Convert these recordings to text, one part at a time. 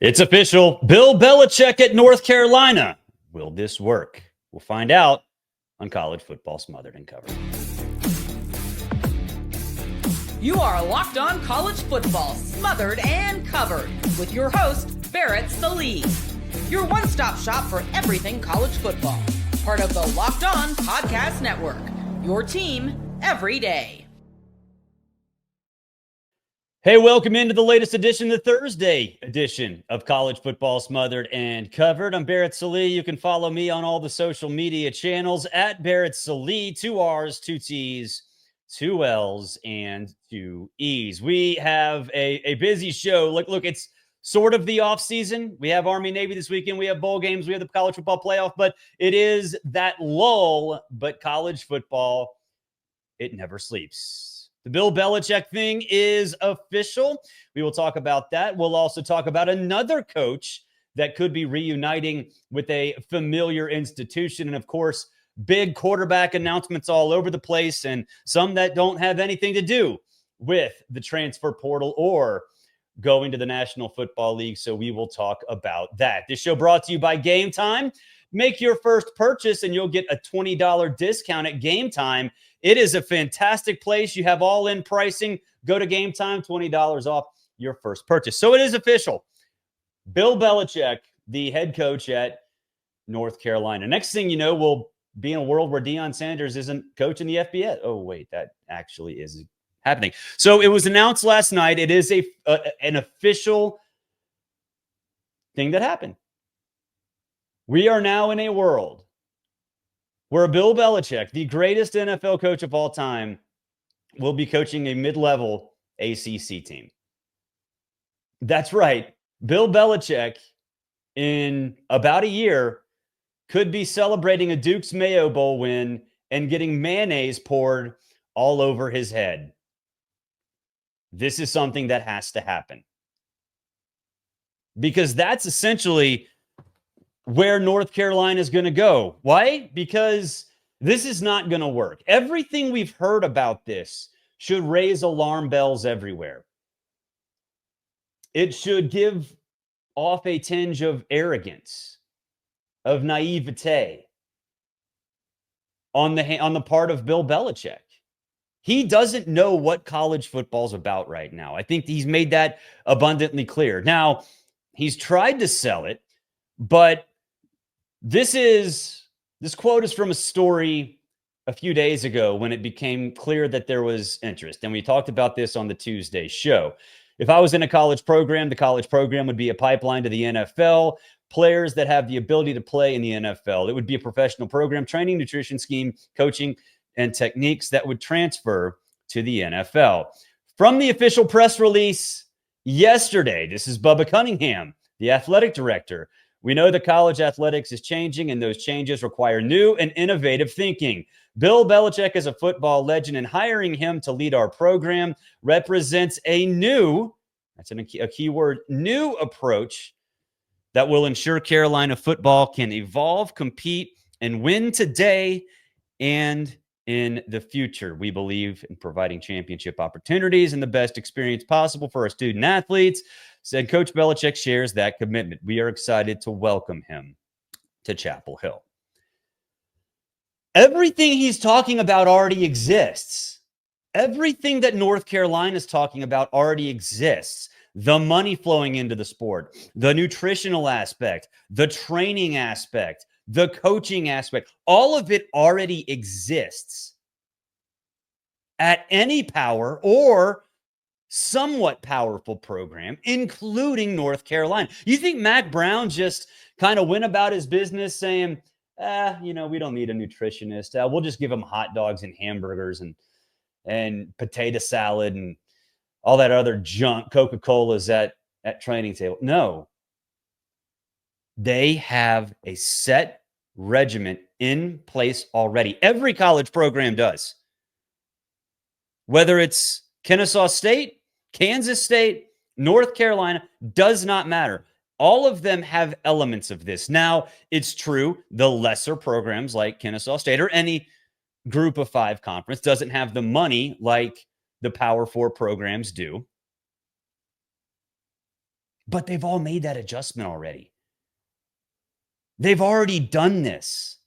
It's official. Bill Belichick at North Carolina. Will this work? We'll find out on College Football Smothered and Covered. You are Locked On College Football Smothered and Covered with your host, Barrett Sallee. Your one-stop shop for everything college football. Part of the Locked On Podcast Network. Your team every day. Hey, welcome into the latest edition, the Thursday edition of College Football Smothered and Covered. I'm Barrett Sallee. You can follow me on all the social media channels at Barrett Sallee, 2 R's, 2 T's, 2 L's, and 2 E's. We have a busy show. Look, it's sort of the off season. We have Army-Navy this weekend. We have bowl games. We have the college football playoff, but it is that lull. But college football, it never sleeps. The Bill Belichick thing is official. We will talk about that. We'll also talk about another coach that could be reuniting with a familiar institution. And of course, big quarterback announcements all over the place, and some that don't have anything to do with the transfer portal or going to the National Football League. So we will talk about that. This show brought to you by Game Time. Make your first purchase and you'll get a $20 discount at Game Time. It is a fantastic place. You have all-in pricing. Go to Game Time, $20 off your first purchase. So it is official. Bill Belichick, the head coach at North Carolina. Next thing you know, we'll be in a world where Deion Sanders isn't coaching the FBS. Oh, wait, that actually is happening. So it was announced last night. It is an official thing that happened. We are now in a world where Bill Belichick, the greatest NFL coach of all time, will be coaching a mid-level ACC team. That's right. Bill Belichick, in about a year, could be celebrating a Duke's Mayo Bowl win and getting mayonnaise poured all over his head. This is something that has to happen. Because that's essentially where North Carolina is going to go. Why? Because this is not going to work. Everything we've heard about this should raise alarm bells everywhere. It should give off a tinge of arrogance, of naivete on the part of Bill Belichick. He doesn't know what college football's about right now. I think he's made that abundantly clear. Now, he's tried to sell it, but this quote is from a story a few days ago when it became clear that there was interest. And we talked about this on the Tuesday show. If I was in a college program, the college program would be a pipeline to the NFL. Players that have the ability to play in the NFL. It would be a professional program, training, nutrition scheme, coaching, and techniques that would transfer to the NFL. From the official press release yesterday, this is Bubba Cunningham, the athletic director. We know that college athletics is changing, and those changes require new and innovative thinking. Bill Belichick is a football legend, and hiring him to lead our program represents a new, that's a key word, new approach that will ensure Carolina football can evolve, compete, and win today and in the future. We believe in providing championship opportunities and the best experience possible for our student athletes. Said Coach Belichick shares that commitment. We are excited to welcome him to Chapel Hill. Everything he's talking about already exists. Everything that North Carolina is talking about already exists. The money flowing into the sport, the nutritional aspect, the training aspect, the coaching aspect, all of it already exists at any power or somewhat powerful program, including North Carolina. You think Mac Brown just kind of went about his business saying, we don't need a nutritionist. We'll just give them hot dogs and hamburgers and potato salad and all that other junk, Coca-Cola's at training table. No. They have a set regimen in place already. Every college program does. Whether it's Kennesaw State, Kansas State, North Carolina, does not matter. All of them have elements of this. Now, it's true, the lesser programs like Kennesaw State or any group of 5 conference doesn't have the money like the Power 4 programs do. But they've all made that adjustment already. They've already done this.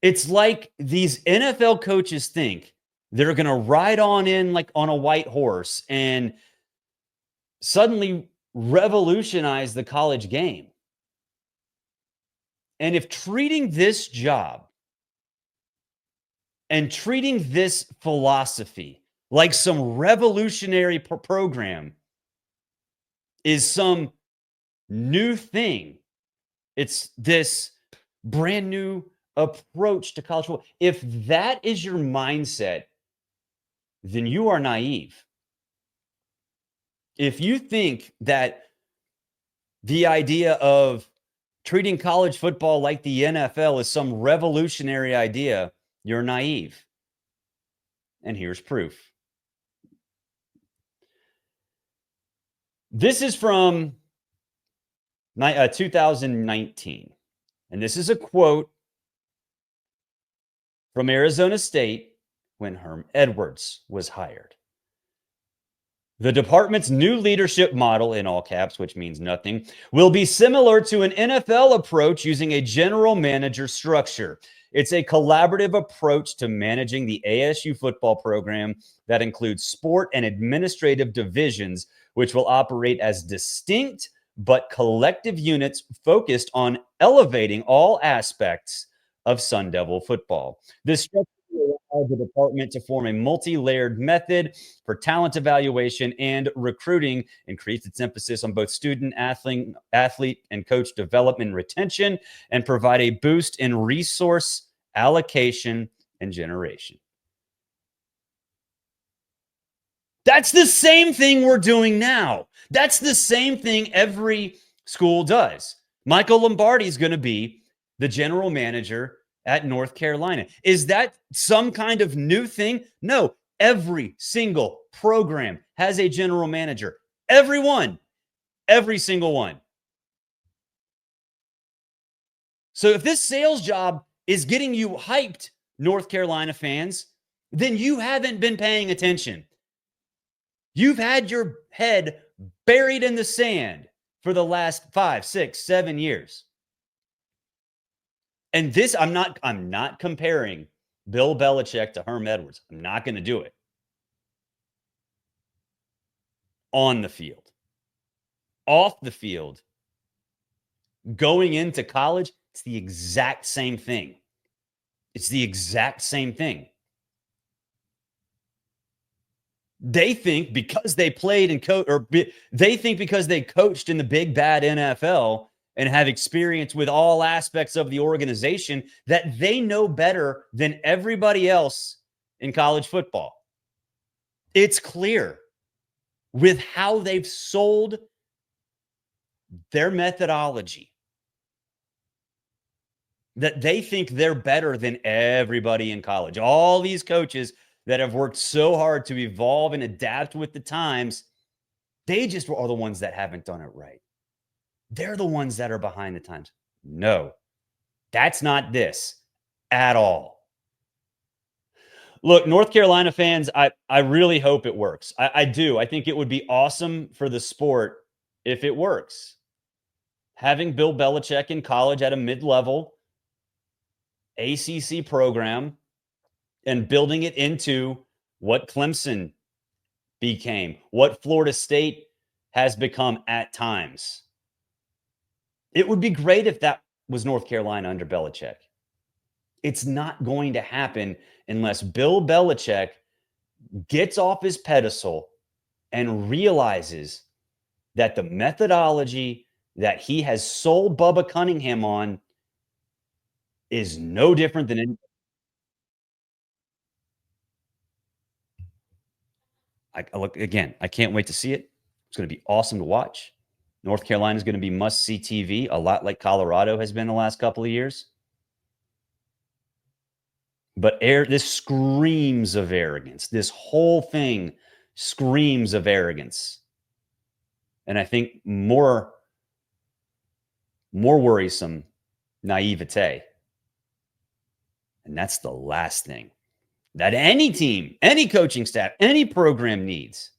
It's like these NFL coaches think they're going to ride on in like on a white horse and suddenly revolutionize the college game. And if treating this job and treating this philosophy like some revolutionary program is some new thing, it's this brand new approach to college football. If that is your mindset, then you are naive. If you think that the idea of treating college football like the NFL is some revolutionary idea, you're naive. And here's proof. This is from 2019. And this is a quote from Arizona State when Herm Edwards was hired. The department's new leadership model, in all caps, which means nothing, will be similar to an NFL approach using a general manager structure. It's a collaborative approach to managing the ASU football program that includes sport and administrative divisions, which will operate as distinct but collective units focused on elevating all aspects of Sun Devil football. This structure will allow the department to form a multi-layered method for talent evaluation and recruiting, increase its emphasis on both student athlete and coach development and retention, and provide a boost in resource allocation and generation. That's the same thing we're doing now. That's the same thing every school does. Michael Lombardi is going to be the general manager at North Carolina. Is that some kind of new thing? No. Every single program has a general manager. Every one. Every single one. So if this sales job is getting you hyped, North Carolina fans, then you haven't been paying attention. You've had your head buried in the sand for the last 5, 6, 7 years. And this, I'm not comparing Bill Belichick to Herm Edwards. I'm not going to do it. On the field. Off the field. Going into college, it's the exact same thing. It's the exact same thing. They think because they played and they think because they coached in the big bad NFL and have experience with all aspects of the organization that they know better than everybody else in college football. It's clear with how they've sold their methodology that they think they're better than everybody in college. All these coaches that have worked so hard to evolve and adapt with the times, they just are the ones that haven't done it right. They're the ones that are behind the times. No, that's not this at all. Look, North Carolina fans, I really hope it works. I do. I think it would be awesome for the sport if it works. Having Bill Belichick in college at a mid-level ACC program and building it into what Clemson became, what Florida State has become at times. It would be great if that was North Carolina under Belichick. It's not going to happen unless Bill Belichick gets off his pedestal and realizes that the methodology that he has sold Bubba Cunningham on is no different than any. Look, again, I can't wait to see it. It's going to be awesome to watch. North Carolina is going to be must-see TV, a lot like Colorado has been the last couple of years. But this screams of arrogance. This whole thing screams of arrogance. And I think more worrisome, naivete. And that's the last thing that any team, any coaching staff, any program needs.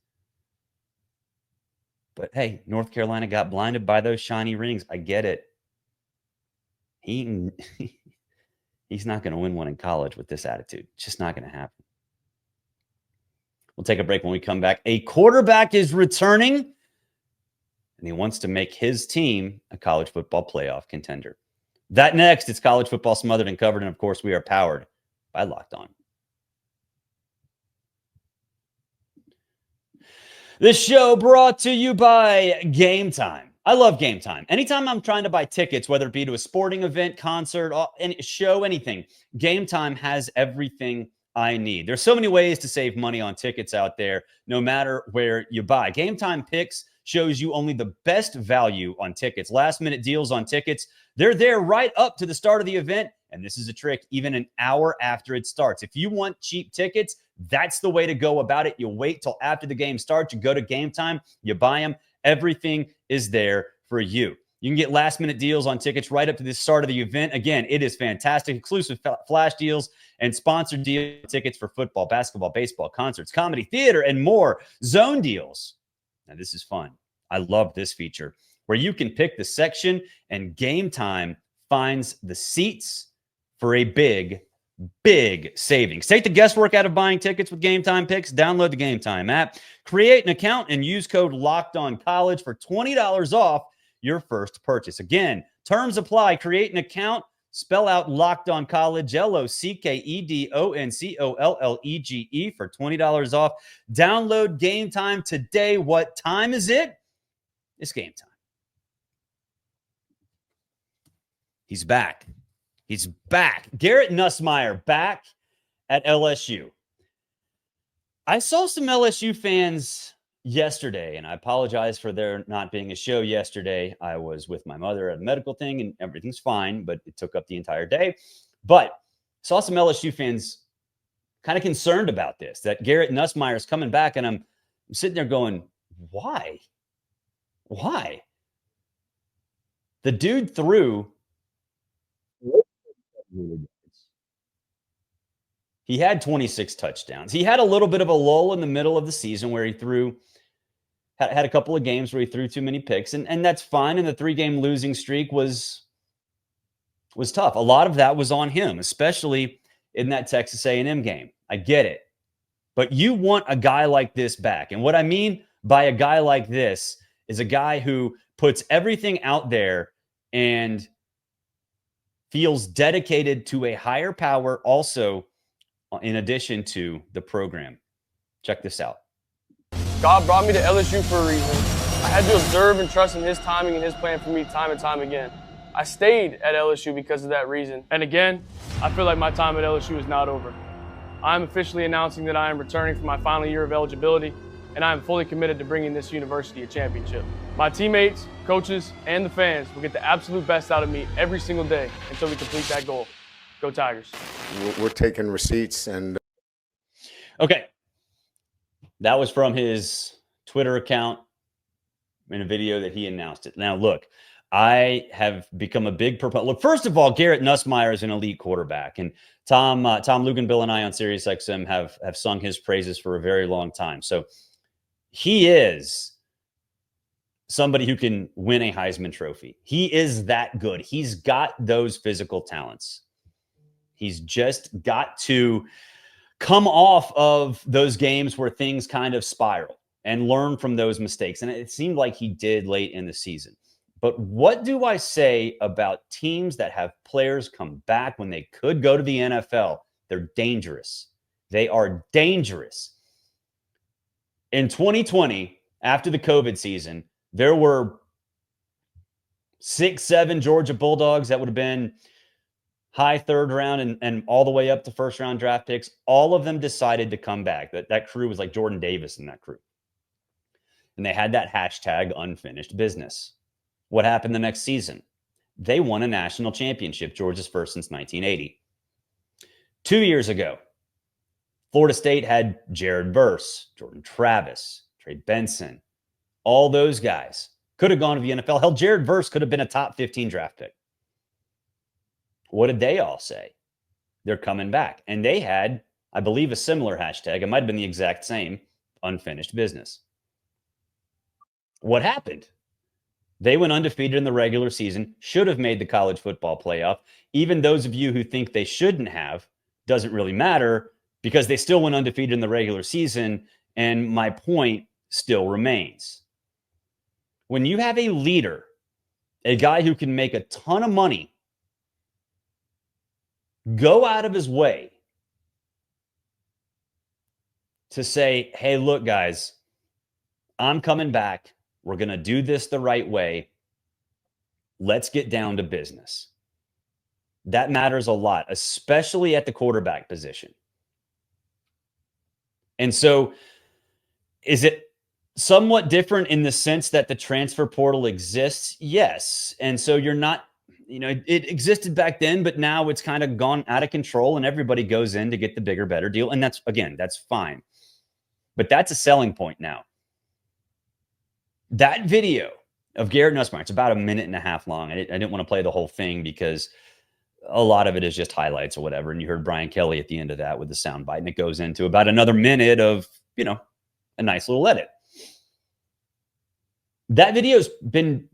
But hey, North Carolina got blinded by those shiny rings. I get it. He's not going to win one in college with this attitude. It's just not going to happen. We'll take a break. When we come back, a quarterback is returning, and he wants to make his team a college football playoff contender. That next, it's College Football Smothered and Covered, and of course, we are powered by Locked On. This show brought to you by Game Time. I love Game Time. Anytime I'm trying to buy tickets, whether it be to a sporting event, concert, any show, anything, Game Time has everything I need. There's so many ways to save money on tickets out there, no matter where you buy. Game Time Picks shows you only the best value on tickets. Last minute deals on tickets. They're there right up to the start of the event. And this is a trick, even an hour after it starts. If you want cheap tickets, that's the way to go about it. You wait till after the game starts. You go to Game Time, you buy them. Everything is there for you. You can get last minute deals on tickets right up to the start of the event. Again, it is fantastic. Exclusive flash deals and sponsored deal tickets for football, basketball, baseball, concerts, comedy, theater, and more. Zone deals. Now, this is fun. I love this feature where you can pick the section and Game Time finds the seats for a big savings. Take the guesswork out of buying tickets with Game Time Picks. Download the Game Time app, create an account, and use code LOCKEDONCollege for $20 off your first purchase. Again, terms apply. Create an account. Spell out Locked On College, LOCKEDONCOLLEGE for $20 off. Download Game Time today. What time is it? It's game time. He's back. He's back. Garrett Nussmeier back at LSU. I saw some LSU fans yesterday, and I apologize for there not being a show yesterday. I was with my mother at a medical thing, and everything's fine, but it took up the entire day. But saw some LSU fans kind of concerned about this, that Garrett Nussmeier is coming back, and I'm sitting there going, why? Why? The dude threw. He had 26 touchdowns. He had a little bit of a lull in the middle of the season where he had a couple of games where he threw too many picks, and that's fine. And the 3-game losing streak was tough. A lot of that was on him, especially in that Texas A&M game. I get it. But you want a guy like this back. And what I mean by a guy like this is a guy who puts everything out there and feels dedicated to a higher power also in addition to the program. Check this out. God brought me to LSU for a reason. I had to observe and trust in his timing and his plan for me time and time again. I stayed at LSU because of that reason. And again, I feel like my time at LSU is not over. I'm officially announcing that I am returning for my final year of eligibility, and I am fully committed to bringing this university a championship. My teammates, coaches, and the fans will get the absolute best out of me every single day until we complete that goal. Go Tigers. We're taking receipts and. Okay. That was from his Twitter account in a video that he announced it. Now, look, I have become a big proponent. Look, first of all, Garrett Nussmeier is an elite quarterback, and Tom Luganbill and I on SiriusXM have sung his praises for a very long time. So he is somebody who can win a Heisman Trophy. He is that good. He's got those physical talents. He's just got to come off of those games where things kind of spiral and learn from those mistakes. And it seemed like he did late in the season. But what do I say about teams that have players come back when they could go to the NFL? They're dangerous. They are dangerous. In 2020, after the COVID season, there were 6, 7 Georgia Bulldogs that would have been high third round and all the way up to first round draft picks. All of them decided to come back. That crew was like Jordan Davis in that crew. And they had that hashtag unfinished business. What happened the next season? They won a national championship, Georgia's first since 1980. 2 years ago, Florida State had Jared Verse, Jordan Travis, Trey Benson. All those guys could have gone to the NFL. Hell, Jared Verse could have been a top 15 draft pick. What did they all say? They're coming back. And they had, I believe, a similar hashtag. It might have been the exact same, unfinished business. What happened? They went undefeated in the regular season, should have made the college football playoff. Even those of you who think they shouldn't have, doesn't really matter because they still went undefeated in the regular season. And my point still remains. When you have a leader, a guy who can make a ton of money, go out of his way to say, hey, look, guys, I'm coming back. We're going to do this the right way. Let's get down to business. That matters a lot, especially at the quarterback position. And so is it somewhat different in the sense that the transfer portal exists? Yes. And so you're not, it existed back then, but now it's kind of gone out of control and everybody goes in to get the bigger, better deal. And that's fine. But that's a selling point now. That video of Garrett Nussmeier, it's about a minute and a half long. I didn't want to play the whole thing because a lot of it is just highlights or whatever. And you heard Brian Kelly at the end of that with the soundbite, and it goes into about another minute of, a nice little edit. That video's been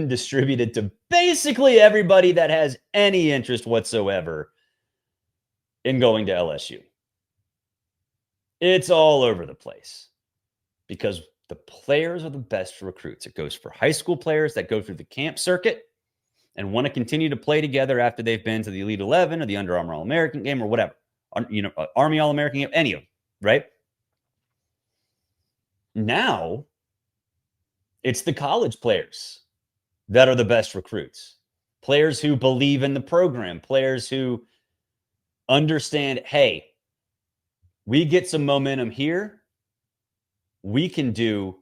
distributed to basically everybody that has any interest whatsoever in going to LSU. It's all over the place because the players are the best recruits. It goes for high school players that go through the camp circuit and want to continue to play together after they've been to the Elite 11 or the Under Armour All-American game or whatever. Army All-American game, any of them, right? Now, it's the college players that are the best recruits. Players who believe in the program. Players who understand, hey, we get some momentum here. We can do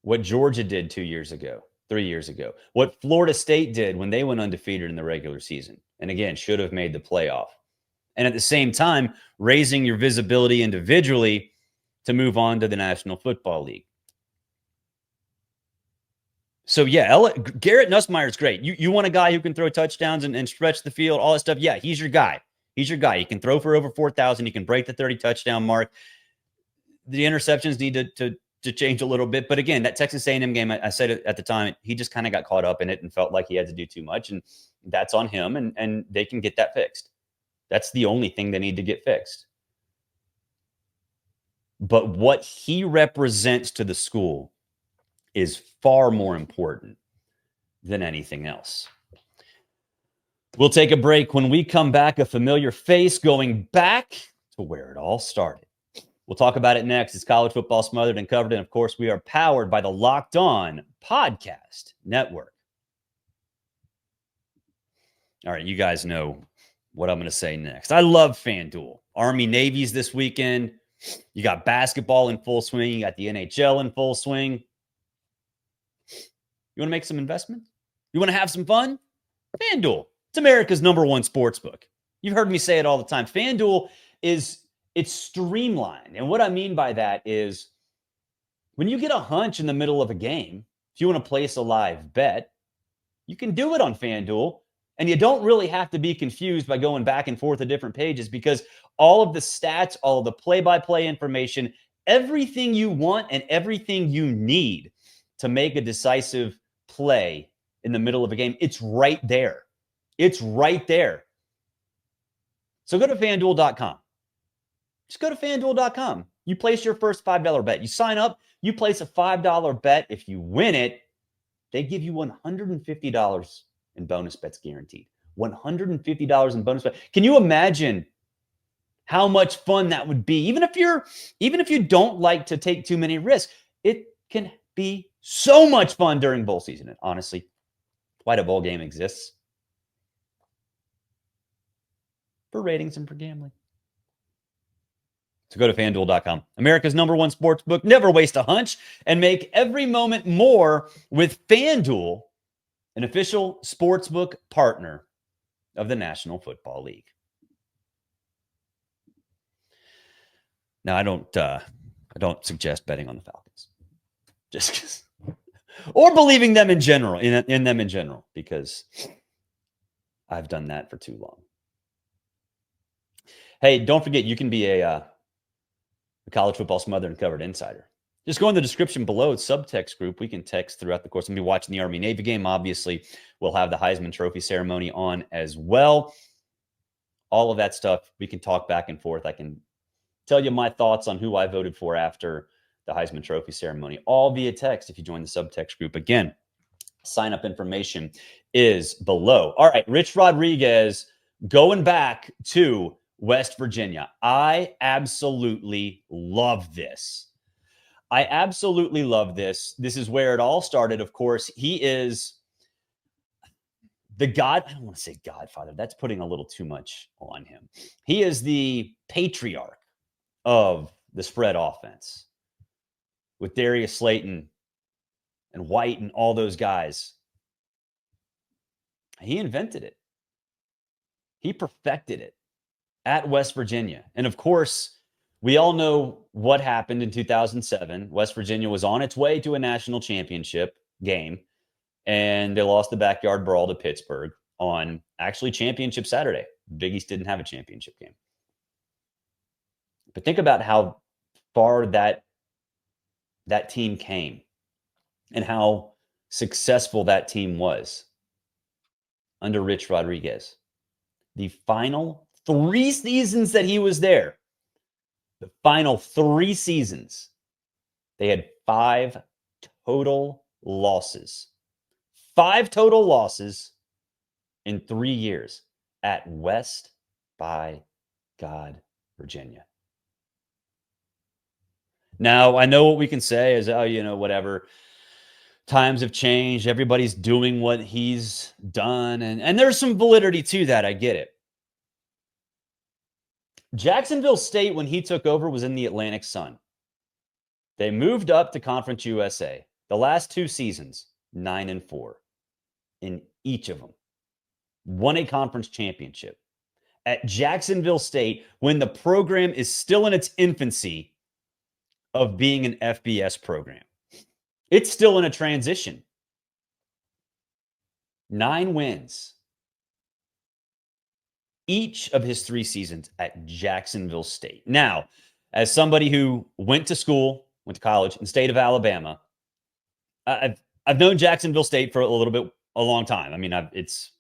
what Georgia did 2 years ago, 3 years ago, what Florida State did when they went undefeated in the regular season. And again, should have made the playoff. And at the same time, raising your visibility individually to move on to the National Football League. So yeah, Garrett Nussmeier is great. You want a guy who can throw touchdowns and stretch the field, all that stuff. Yeah, he's your guy. He's your guy. He can throw for over 4,000. He can break the 30 touchdown mark. The interceptions need to change a little bit. But again, that Texas A&M game, I said it at the time, he just kind of got caught up in it and felt like he had to do too much. And that's on him. And they can get that fixed. That's the only thing they need to get fixed. But what he represents to the school is far more important than anything else. We'll take a break. When we come back, a familiar face going back to where it all started. We'll talk about it next. It's College Football Smothered and Covered. And of course, we are powered by the Locked On Podcast Network. All right, you guys know what I'm going to say next. I love FanDuel. Army Navy's this weekend. You got basketball in full swing. You got the NHL in full swing. You want to make some investments? You want to have some fun? FanDuel. It's America's #1 sports book. You've heard me say it all the time. FanDuel it's streamlined. And what I mean by that is when you get a hunch in the middle of a game, if you want to place a live bet, you can do it on FanDuel. And you don't really have to be confused by going back and forth to different pages because all of the stats, all of the play-by-play information, everything you want and everything you need to make a decisive play in the middle of a game, it's right there. It's right there. So go to FanDuel.com. Just go to FanDuel.com. You place your first $5 bet. You sign up. You place a $5 bet. If you win it, they give you $150 in bonus bets guaranteed. $150 in bonus bets. Can you imagine how much fun that would be? Even if you don't like to take too many risks, it can be so much fun during bowl season. And honestly, why a bowl game exists? For ratings and for gambling. So go to FanDuel.com. America's #1 sports book. Never waste a hunch and make every moment more with FanDuel, an official sportsbook partner of the National Football League. Now, I don't suggest betting on the Falcons, just because, or believing them in general, in them in general, because I've done that for too long. Hey, don't forget, you can be a College Football Smothered and Covered insider. Just go in the description below. It's subtext group. We can text throughout the course. I'm going to be watching the Army-Navy game. Obviously, we'll have the Heisman Trophy ceremony on as well. All of that stuff, we can talk back and forth. I can tell you my thoughts on who I voted for after the Heisman Trophy ceremony, all via text if you join the subtext group. Again, sign-up information is below. All right, Rich Rodriguez going back to West Virginia. I absolutely love this. I absolutely love this. This is where it all started. Of course, he is I don't want to say godfather. That's putting a little too much on him. He is the patriarch of the spread offense with Darius Slayton and White and all those guys. He invented it. He perfected it at West Virginia. And of course, we all know what happened in 2007. West Virginia was on its way to a national championship game, and they lost the backyard brawl to Pittsburgh on actually Championship Saturday. Big East didn't have a championship game. But think about how far that team came and how successful that team was under Rich Rodriguez. The final 3 seasons that he was there, the final 3 seasons, they had 5 total losses. 5 total losses in 3 years at West by God, Virginia. Now, I know what we can say is, whatever. Times have changed. Everybody's doing what he's done. And there's some validity to that. I get it. Jacksonville State, when he took over, was in the Atlantic Sun. They moved up to Conference USA. The last 2 seasons, 9-4 in each of them. Won a conference championship. At Jacksonville State, when the program is still in its infancy of being an FBS program. It's still in a transition. 9 wins. Each of his 3 seasons at Jacksonville State. Now, as somebody who went to college in the state of Alabama, I've known Jacksonville State for a long time. I mean, it's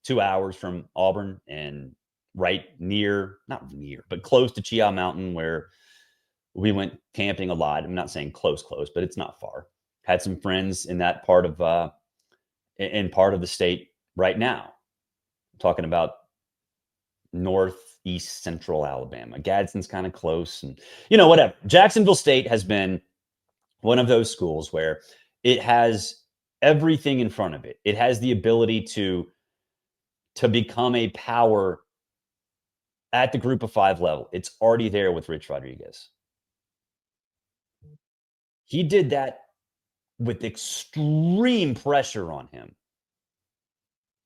2 hours from Auburn and not near, but close to Chiao Mountain, where we went camping a lot. I'm not saying close, but it's not far. Had some friends in that part of the state right now. I'm talking about northeast central Alabama. Gadsden's kind of close, and whatever. Jacksonville State has been one of those schools where it has everything in front of it. It has the ability to become a power at the Group of 5 level. It's already there with Rich Rodriguez. He did that with extreme pressure on him,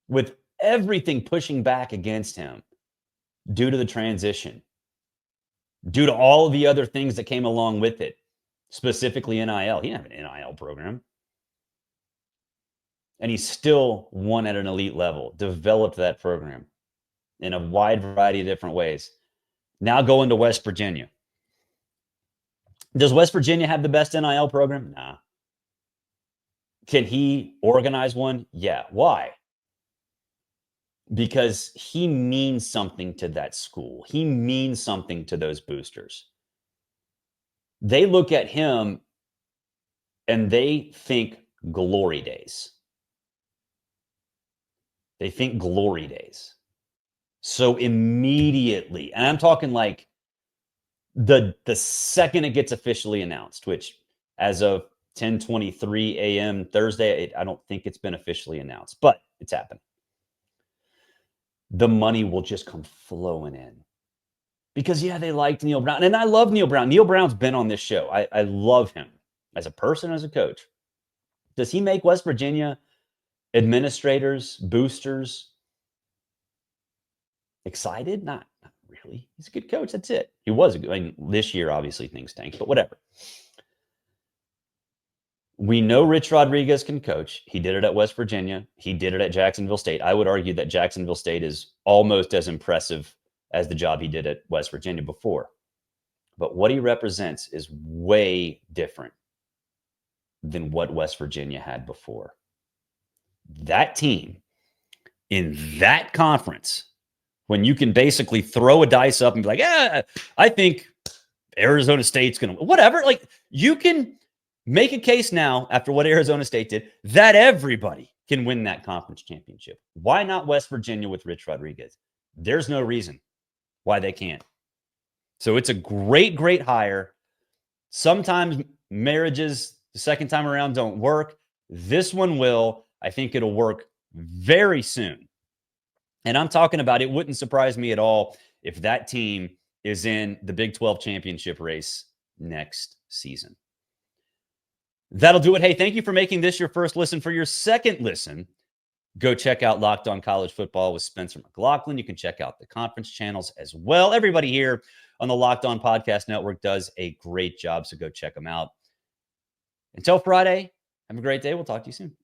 with everything pushing back against him due to the transition, due to all of the other things that came along with it, specifically NIL. He didn't have an NIL program. And he still won at an elite level, developed that program in a wide variety of different ways. Now going to West Virginia. Does West Virginia have the best NIL program? Nah. Can he organize one? Yeah. Why? Because he means something to that school. He means something to those boosters. They look at him and they think glory days. They think glory days. So immediately, and I'm talking like the second it gets officially announced, which as of 10:23 a.m. Thursday, I don't think it's been officially announced, but it's happened. The money will just come flowing in. Because, they liked Neil Brown. And I love Neil Brown. Neil Brown's been on this show. I love him as a person, as a coach. Does he make West Virginia administrators, boosters excited? Not really. He's a good coach. That's it. He was a good. This year, obviously, things tanked, but whatever. We know Rich Rodriguez can coach. He did it at West Virginia. He did it at Jacksonville State. I would argue that Jacksonville State is almost as impressive as the job he did at West Virginia before. But what he represents is way different than what West Virginia had before. That team in that conference, when you can basically throw a dice up and be like, yeah, I think Arizona State's going to, whatever. Like, you can make a case now after what Arizona State did that everybody can win that conference championship. Why not West Virginia with Rich Rodriguez? There's no reason why they can't. So it's a great, great hire. Sometimes marriages the second time around don't work. This one will. I think it'll work very soon. And I'm talking about, it wouldn't surprise me at all if that team is in the Big 12 championship race next season. That'll do it. Hey, thank you for making this your first listen. For your second listen, go check out Locked On College Football with Spencer McLaughlin. You can check out the conference channels as well. Everybody here on the Locked On Podcast Network does a great job, so go check them out. Until Friday, have a great day. We'll talk to you soon.